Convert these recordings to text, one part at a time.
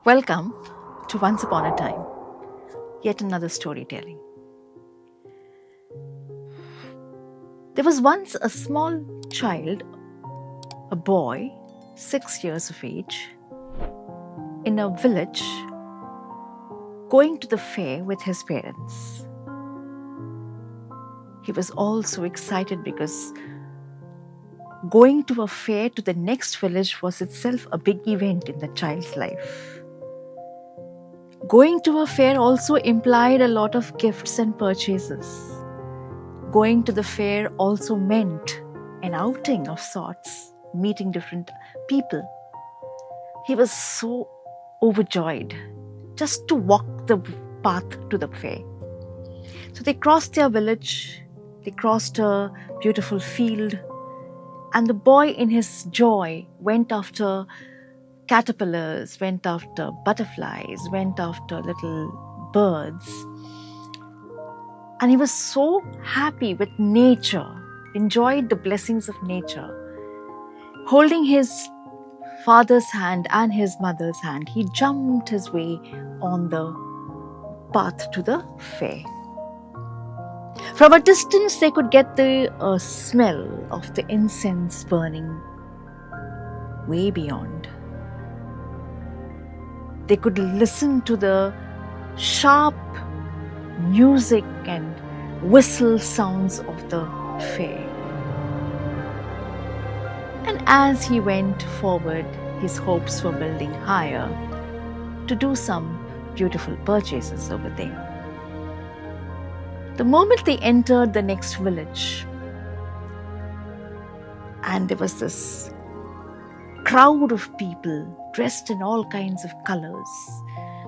Welcome to Once Upon a Time, yet another storytelling. There was once a small child, a boy, 6 years of age, in a village, going to the fair with his parents. He was all so excited because going to a fair to the next village was itself a big event in the child's life. Going to a fair also implied a lot of gifts and purchases. Going to the fair also meant an outing of sorts, meeting different people. He was so overjoyed just to walk the path to the fair. So they crossed their village, they crossed a beautiful field, and the boy in his joy went after caterpillars, went after butterflies, went after little birds. And he was so happy with nature, enjoyed the blessings of nature. Holding his father's hand and his mother's hand, he jumped his way on the path to the fair. From a distance, they could get the smell of the incense burning way beyond. They could listen to the sharp music and whistle sounds of the fair. And as he went forward, his hopes were building higher to do some beautiful purchases over there. The moment they entered the next village, and there was this crowd of people dressed in all kinds of colors.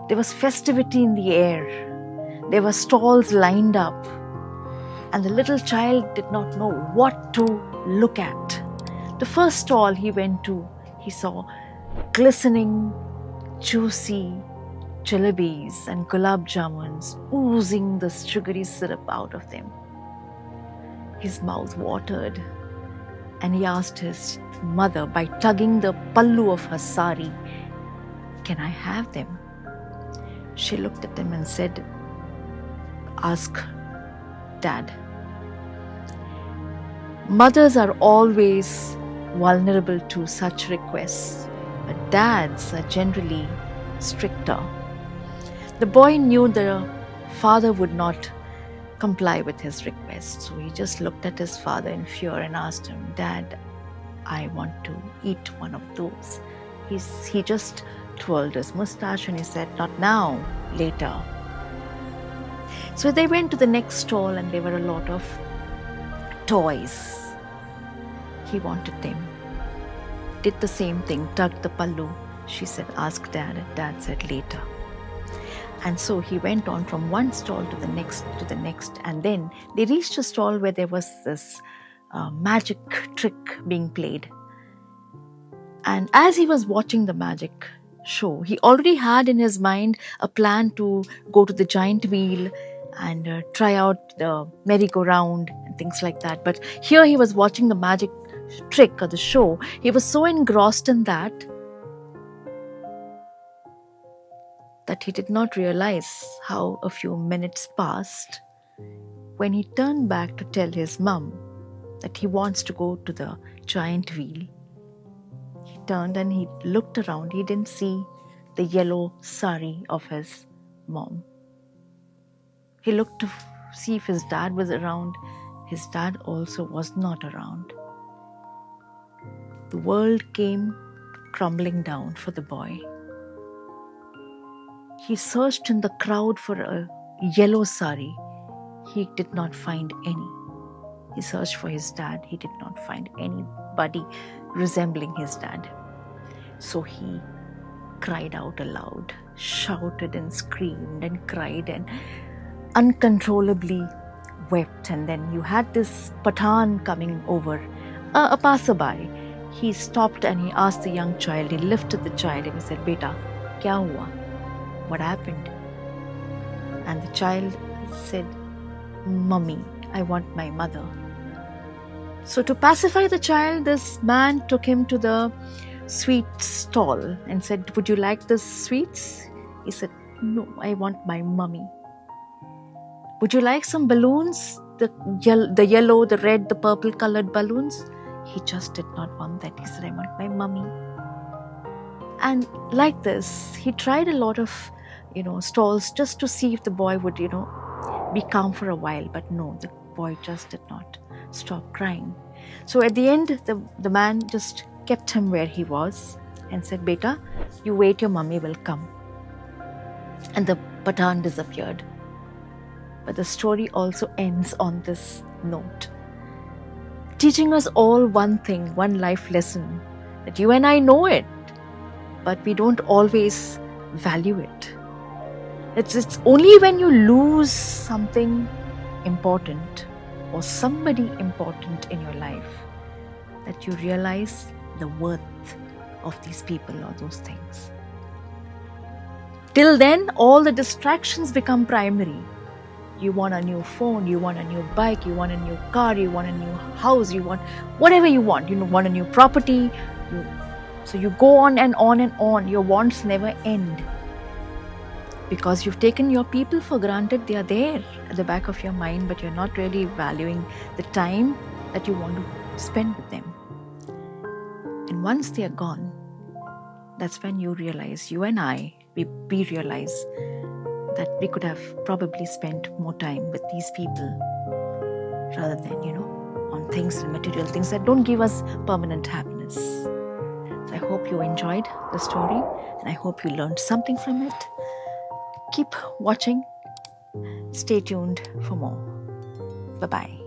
There was festivity in the air. There were stalls lined up. And the little child did not know what to look at. The first stall he went to, he saw glistening, juicy jalebis and gulab jamuns oozing the sugary syrup out of them. His mouth watered, and he asked his mother by tugging the pallu of her sari, "Can I have them?" She looked at him and said, "Ask Dad." Mothers are always vulnerable to such requests, but dads are generally stricter. The boy knew the father would not comply with his request, so he just looked at his father in fear and asked him, "Dad, I want to eat one of those." He just twirled his mustache and he said, "Not now, later." So they went to the next stall and there were a lot of toys. He wanted them. Did the same thing, tugged the pallu. She said, "Ask Dad," and Dad said, "Later." And so he went on from one stall to the next, and then they reached a stall where there was this magic trick being played. And as he was watching the magic show, he already had in his mind a plan to go to the giant wheel and try out the merry-go-round and things like that. But here he was watching the magic trick or the show. He was so engrossed in that he did not realize how a few minutes passed when he turned back to tell his mum that he wants to go to the giant wheel. He turned and he looked around. He didn't see the yellow sari of his mom. He looked to see if his dad was around. His dad also was not around. The world came crumbling down for the boy. He searched in the crowd for a yellow sari. He did not find any. He searched for his dad. He did not find anybody resembling his dad. So he cried out aloud, shouted and screamed and cried and uncontrollably wept. And then you had this Pathan coming over, a passerby. He stopped and he asked the young child, he lifted the child and he said, "Beta, kya hua? What happened?" And the child said, "Mummy, I want my mother." So to pacify the child, this man took him to the sweet stall and said, "Would you like the sweets?" He said, "No, I want my mummy." "Would you like some balloons? The yellow, the red, the purple colored balloons?" He just did not want that. He said, "I want my mummy." And like this, he tried a lot of, stalls just to see if the boy would, be calm for a while. But no, the boy just did not stop crying. So at the end, the man just kept him where he was and said, "Beta, you wait, your mummy will come." And the Pathan disappeared. But the story also ends on this note, teaching us all one thing, one life lesson, that you and I know it, but we don't always value it. It's only when you lose something important or somebody important in your life that you realize the worth of these people or those things. Till then, all the distractions become primary. You want a new phone, you want a new bike, you want a new car, you want a new house, you want whatever you want. You want a new property. So you go on and on and on. Your wants never end. Because you've taken your people for granted. They are there at the back of your mind, but you're not really valuing the time that you want to spend with them. And once they are gone, that's when you realize, you and I, we realize that we could have probably spent more time with these people rather than, on things and material things that don't give us permanent happiness. So I hope you enjoyed the story and I hope you learned something from it. Keep watching. Stay tuned for more. Bye-bye.